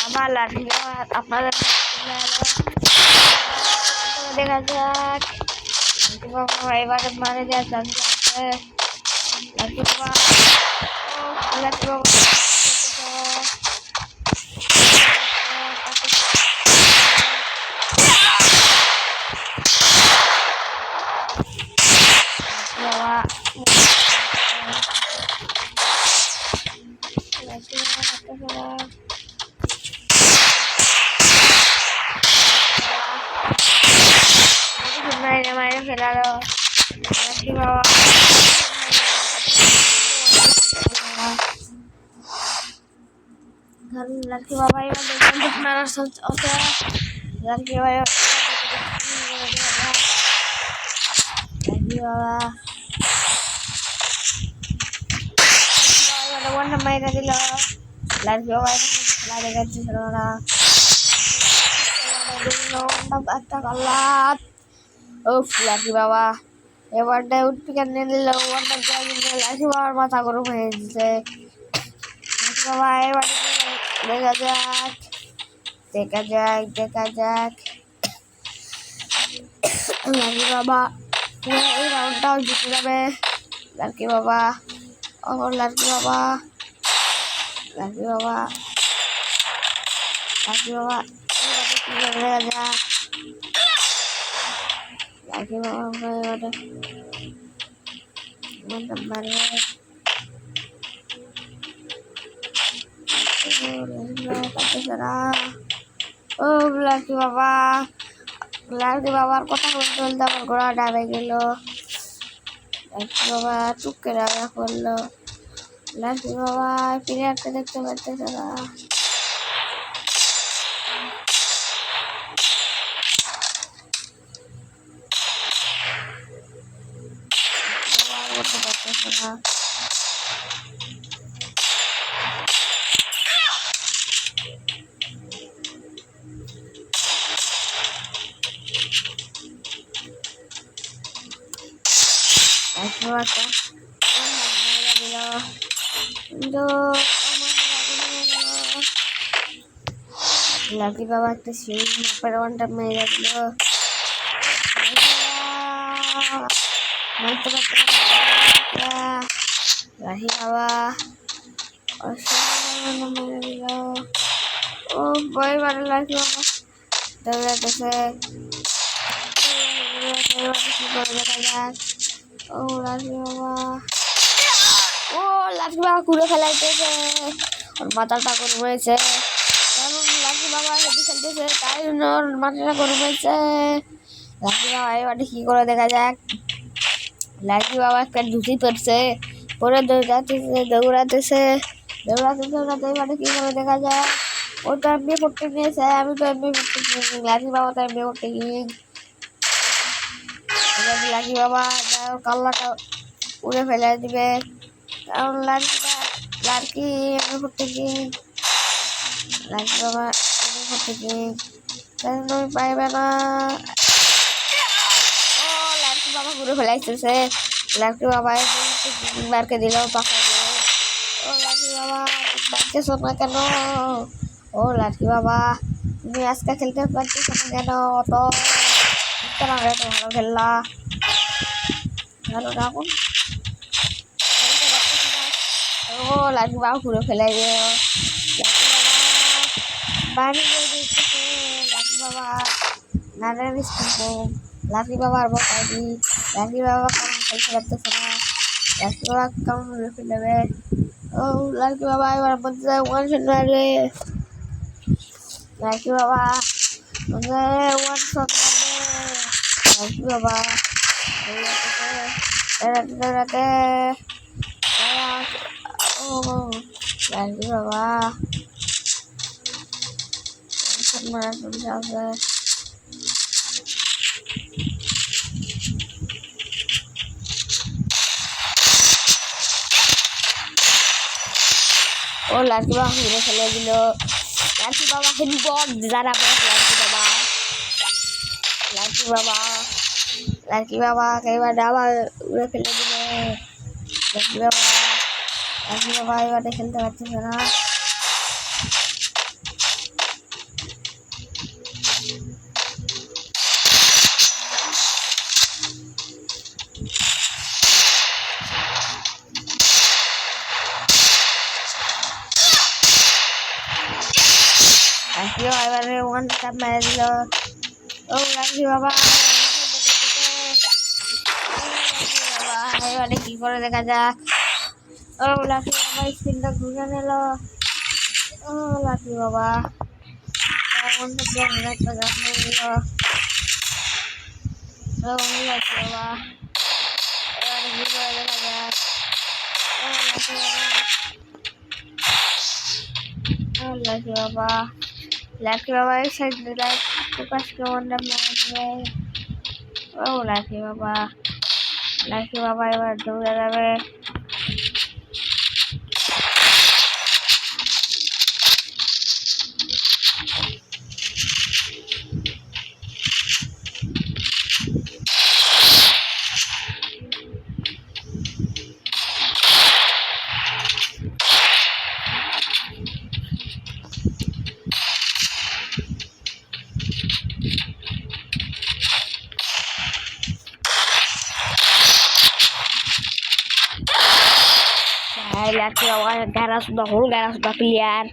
আবার লাঠি আপনাদের দেখা যাক। লাঠি বাবা এবারে মারে দেওয়ার চান্স আছে। লাঠি বাবা লাঠি বাবা মাইরে ফেলালো লাঠি বাবা লাঠি বাবা এবার দেখবেন আপনারা লাঠি বাবা লাঠি বাবা ওয়ানটা মাইরা দিল লাঠি বাবা খেলা দেখাচ্ছে ছেলেরা একটা কাল্লাত ও লাঠি বাবা এবারটা উঠপি কেন নিল ওয়ানটা লাঠি বাবার মাথা গরম হয়ে গেছে লাঠি বাবা এবার দেখা যাক লাঠি বাবা এই রাউন্ডটাও জিতে যাবে লাঠি বাবা ও লাঠি বাবা দেখা যাক লাঠি বাবা মারবে ও লাঠি বাবার কথা বলতে বলতে আমার ঘোড়া ডাবে গেল লাঠি বাবা টুককে ডাবে করলো লাঠি বাবা প্লেয়ারকে দেখতে পারতেছে না করতে পারতেছে না লাঠি বাবা একটা সিঁড়ি মাপার ওয়ানটা মেরে দিল লাঠি বাবা মেরে দিল ও বই বারে লাঠি বাবা দৌড়াতেছে কি করে দেখা যাক ও লাঠি বাবা ঘুরে ফেলাইতেছে ওর মাথাটা গরম হয়েছে লাঠি বাবা হেঁটে খেলতেছে তাই জন্য ওর মাথাটা গরম হয়েছে লাঠি বাবা এবারে কি করে দেখা যাক লাঠি বাবা একটা ধুতি পড়ছে পরে দৌড়াতেছে এবারে কি করে দেখা যায় ও তো এমনি পড়তে নিয়েছে আমি তো এমনি পড়তে নিয়েছি লাঠি বাবা তো এমনি পড়তে গিয়ে লাঠি বাবা কাল্লাটা উড়ে ফেলে দিবে কারণ লাঠি আমি পড়তে গিয়ে লাঠি বাবা আমি পড়তে গিয়ে তুমি পাইবে না ও লাঠি বাবা ঘুরে ফেলাইতেছে লাঠি বাবা মারকে দিল পাখা দিয়ে ও লাঠি বাবা ডাকতেছো না কেন ও লাঠি বাবা তুমি আজকে খেলতে পারছিস না কেন অত ভালো খেললা ভালো রাখুন ও লাঠি বাবা ঘুরে ফেলাই দিয়ে লাঠি বাবা বাড়ি দিতেছে লাঠি বাবা নানার লাঠি বাবার বকাই লাঠি বাবা কেমন খেলতে পারতেছে না লাঠি বাবা কেমন রেখে নেবে ও লাঠি বাবা এবার বলতে ওয়ান শট মারবে লাঠি বাবা ওয়ান শট মারবে লাঠি বাবা দৌড়াতে ও লাঠি বাবা শট মারা চলছে আছে ও লাঠি বাবা ঘুরে ফেলে দিল লাঠি বাবা হেডবট যারা লাঠি বাবা এবার আবার উড়ে ফেলে দিল লাঠি বাবা লাকি বাবা এবারে খেলতে পারতেছে না। লাকি বাবা এবারে ওয়ান ট্যাপ মেরে দিল। ও লাকি বাবা এবারে কি করে দেখা যাক। ও লাকি বাবা স্ক্রিনটা ঘুরে নিল। ও লাকি বাবা একটা গাছ নিয়ে নিল। ও লাকি বাবা এবারে কি করে দেখা যাক। ও লাকি বাবা লাকি বাবা লাকি বাবা एक साइड लाइक फोकस के वंडर में। ও লাকি বাবা এবার দৌড়ে যাবে। Laki bawa garas sudah clear.